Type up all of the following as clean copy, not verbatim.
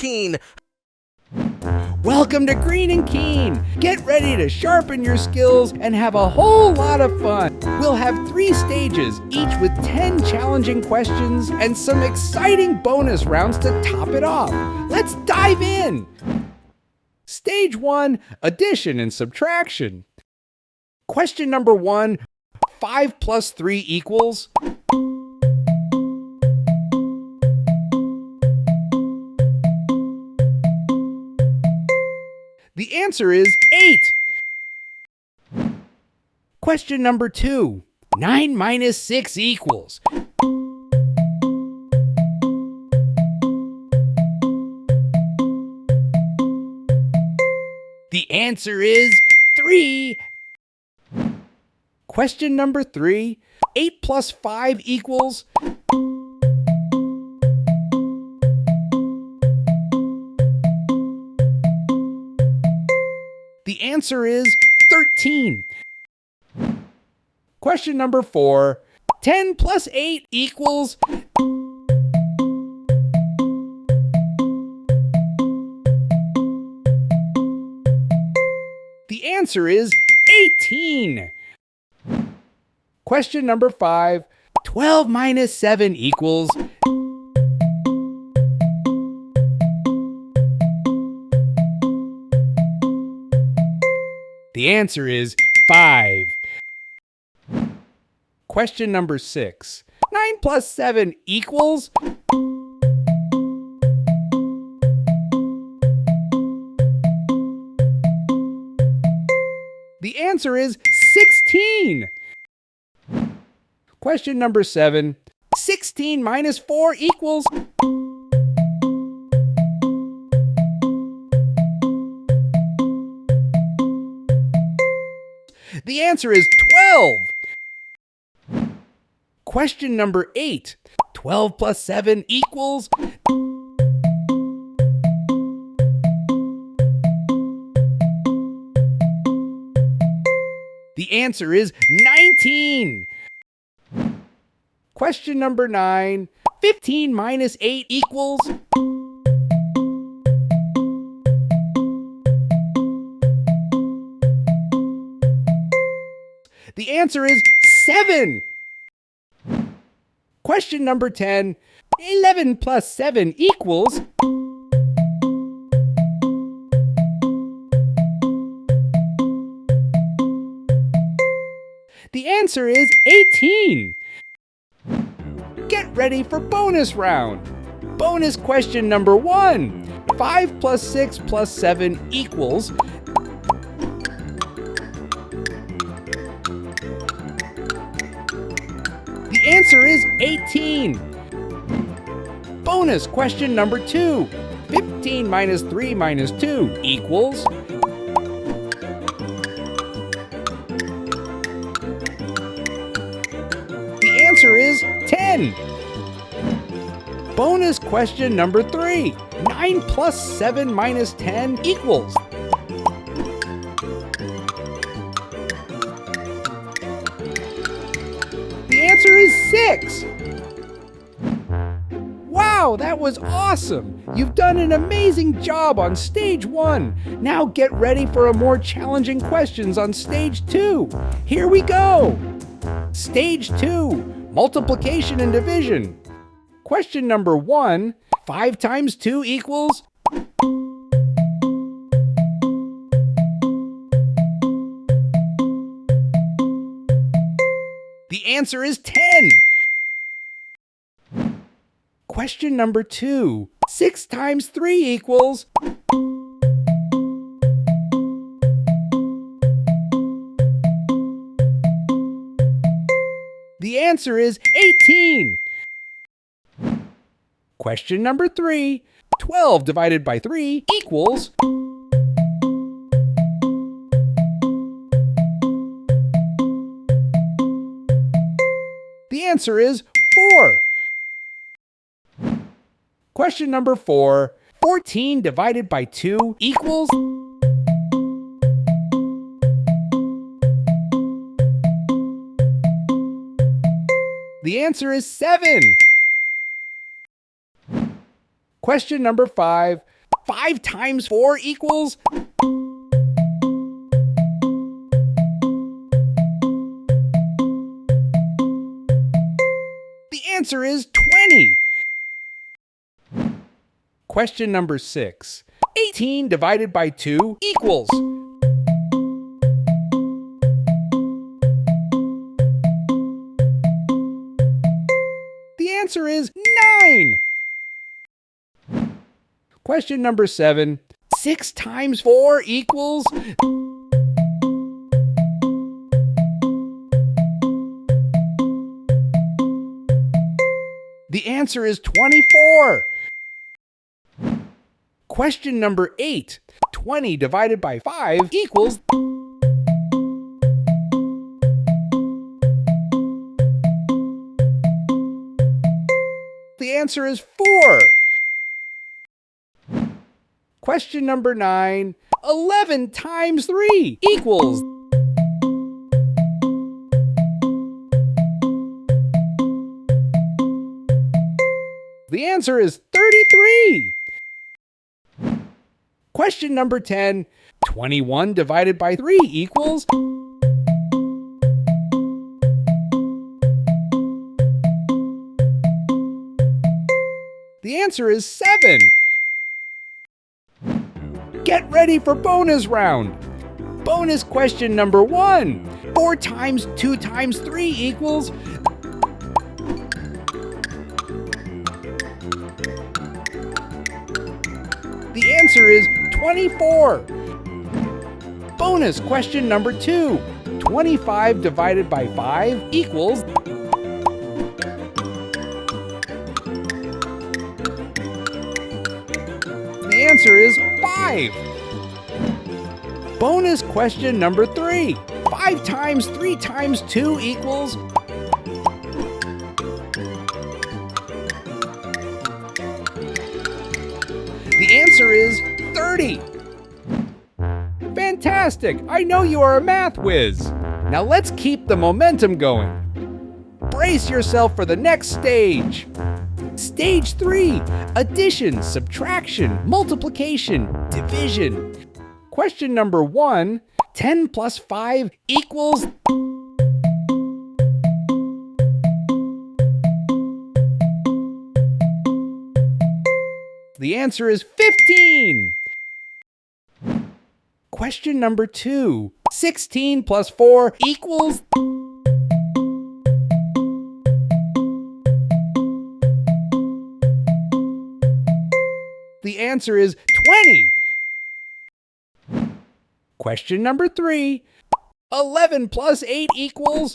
Keen. Welcome to Green and Keen. Get ready to sharpen your skills and have a whole lot of fun. We'll have 3 stages, each with 10 challenging questions and some exciting bonus rounds to top it off. Let's dive in. Stage 1, addition and subtraction. Question number 1, 5 plus 3 equals... The answer is 8. Question number 2. 9 minus 6 equals. The answer is 3. Question number 3. 8 plus 5 equals. The answer is 13. Question number 4. 10 plus 8 equals... The answer is 18. Question number 5. 12 minus 7 equals... The answer is 5. Question number 6. 9 plus 7 equals... The answer is 16. Question number 7. 16 minus 4 equals... The answer is 12. Question number 8. 12 plus 7 equals... The answer is 19. Question number 9. 15 minus 8 equals... The answer is 7. Question number 10. 11 plus 7 equals... The answer is 18. Get ready for bonus round. Bonus question number 1. 5 plus 6 plus 7 equals... The answer is 18. Bonus question number 2. 15 minus 3 minus 2 equals... The answer is 10. Bonus question number 3. 9 plus 7 minus 10 equals... The answer is 6. Wow, that was awesome! You've done an amazing job on stage 1. Now get ready for a more challenging questions on stage 2. Here we go! Stage 2, multiplication and division. Question number 1, 5 times 2 equals... The answer is 10. Question number 2. 6 times 3 equals... The answer is 18. Question number 3. 12 divided by 3 equals... The answer is 4. Question number 4. 14 divided by 2 equals... The answer is 7. Question number 5. 5 times 4 equals... The answer is 20. Question number 6. 18 divided by 2 equals... The answer is 9. Question number 7. 6 times 4 equals... The answer is 24. Question number 8. 20 divided by 5 equals... The answer is 4. Question number 9. 11 times 3 equals... The answer is 33. Question number 10. 21 divided by 3 equals... The answer is 7. Get ready for bonus round. Bonus question number 1. 4 times 2 times 3 equals... The answer is 24. Bonus question number 2. 25 divided by 5 equals... The answer is 5. Bonus question number 3. 5 times 3 times 2 equals... The answer is 30. Fantastic! I know you are a math whiz. Now let's keep the momentum going. Brace yourself for the next stage. Stage 3, addition, subtraction, multiplication, division. Question number 1, 10 plus 5 equals... The answer is 15. Question number 2, 16 plus 4 equals... The answer is 20. Question number 3. 11 plus 8 equals...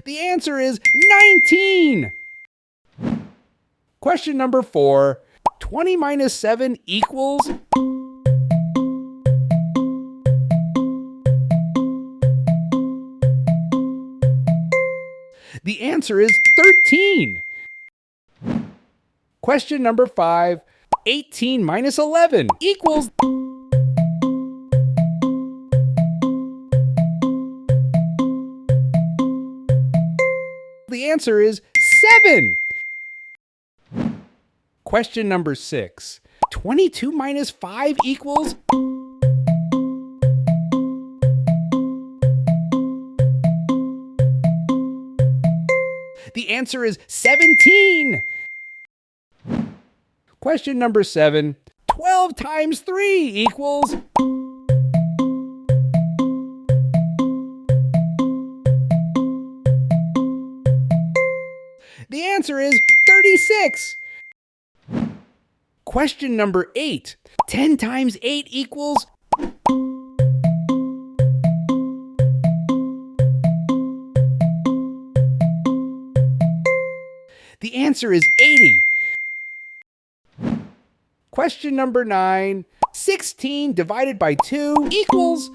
The answer is 19. Question number 4. 20 minus 7 equals... The answer is 13. Question number 5. 18 minus 11 equals... The answer is 7. Question number 6. 22 minus 5 equals... The answer is 17. Question number 7. 12 times 3 equals... The answer is 36. Question number 8. 10 times 8 equals... The answer is 80. Question number 9. 16 divided by 2 equals...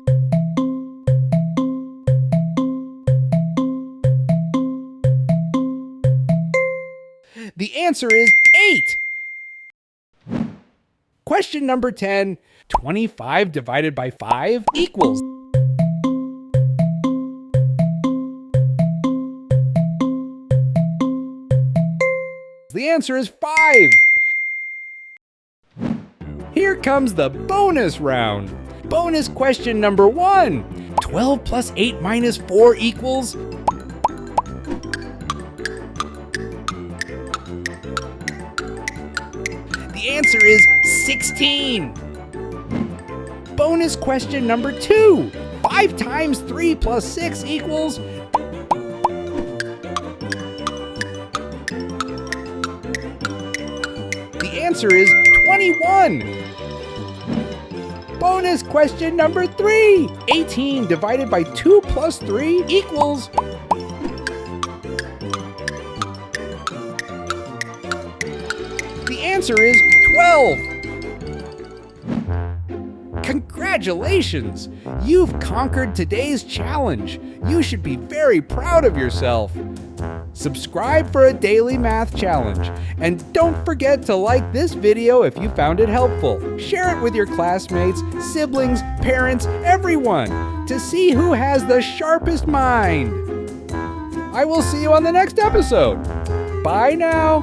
The answer is 8. Question number 10. 25 divided by 5 equals... The answer is 5. Here comes the bonus round. Bonus question number 1. 12 plus 8 minus 4 equals... The answer is 16. Bonus question number 2. 5 times 3 plus 6 equals... The answer is 21. Bonus question number 3. 18 divided by 2 plus 3 equals... The answer is 12. Congratulations! You've conquered today's challenge. You should be very proud of yourself. Subscribe for a daily math challenge. And don't forget to like this video if you found it helpful. Share it with your classmates, siblings, parents, everyone, to see who has the sharpest mind. I will see you on the next episode. Bye now.